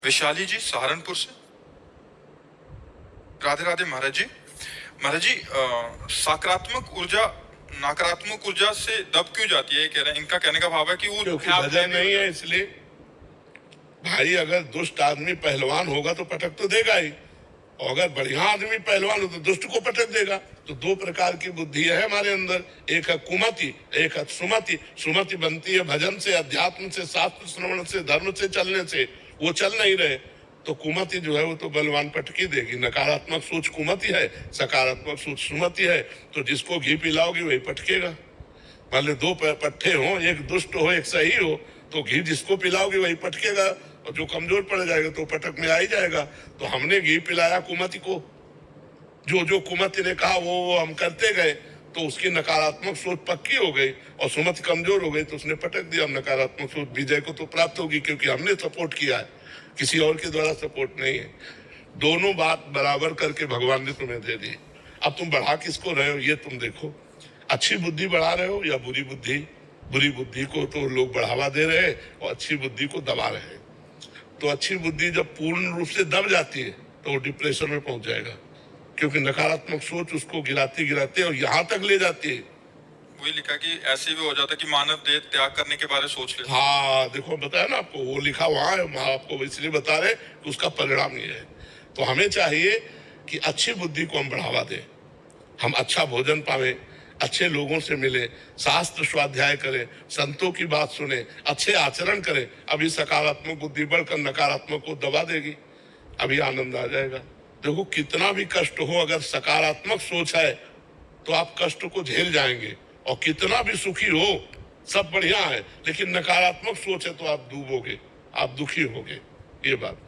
विशाली जी सहारनपुर से। राधे राधे महाराज जी। महाराज जी, सकारात्मक ऊर्जा नकारात्मक ऊर्जा से दब क्यों जाती है, कह रहे हैं। इनका कहने का भाव है कि वो क्योंकि भजन नहीं है, इसलिए। भाई अगर दुष्ट आदमी पहलवान होगा तो पटक तो देगा ही, और अगर बढ़िया आदमी पहलवान हो तो दुष्ट को पटक देगा। तो दो प्रकार की बुद्धि है हमारे अंदर, एक है कुमति, एक है सुमति। सुमति बनती है भजन से, अध्यात्म से, शास्त्र श्रवण से, धर्म से चलने से। वो चल नहीं रहे तो कुमति जो है वो तो बलवान पटकी देगी। नकारात्मक सोच कुमति है, सकारात्मक सोच सुमति है। तो जिसको घी पिलाओगे वही पटकेगा। मान लो दो पट्टे हो, एक दुष्ट हो एक सही हो, तो घी जिसको पिलाओगे वही पटकेगा, और जो कमजोर पड़ जाएगा तो पटक में आ ही जाएगा। तो हमने घी पिलाया कुमति को, जो जो कुमति ने कहा वो हम करते गए, तो उसकी नकारात्मक सोच पक्की हो गई और सुमति कमजोर हो गई, तो उसने पटक दिया। नकारात्मक सोच विजय को तो प्राप्त होगी, क्योंकि हमने सपोर्ट किया है, किसी और के द्वारा सपोर्ट नहीं है। दोनों बात बराबर करके भगवान ने तुम्हें दे दी। अब तुम बढ़ा किसको रहे हो ये तुम देखो। अच्छी बुद्धि बढ़ा रहे हो या बुरी बुद्धि? बुरी बुद्धि को तो लोग बढ़ावा दे रहे हैं और अच्छी बुद्धि को दबा रहे हैं। तो अच्छी बुद्धि जब पूर्ण रूप से दब जाती है तो वो डिप्रेशन में पहुंच जाएगा, क्योंकि नकारात्मक सोच उसको गिराती गिराती और यहाँ तक ले जाती है। वही लिखा कि ऐसे भी हो जाता है कि मानव देह त्याग करने के बारे में सोच ले। हाँ देखो, बताया ना आपको, वो लिखा वहां है, माँ आपको इसलिए बता रहे कि उसका परिणाम ये है। तो हमें चाहिए कि अच्छी बुद्धि को हम बढ़ावा दें, हम अच्छा भोजन पावे, अच्छे लोगों से मिले, शास्त्र स्वाध्याय करें, संतों की बात सुने, अच्छे आचरण करें। अभी सकारात्मक बुद्धि बढ़कर नकारात्मक को दबा देगी, अभी आनंद आ जाएगा। देखो कितना भी कष्ट हो, अगर सकारात्मक सोच है तो आप कष्ट को झेल जाएंगे, और कितना भी सुखी हो सब बढ़िया है, लेकिन नकारात्मक सोच है तो आप डूबोगे, आप दुखी होगे। ये बात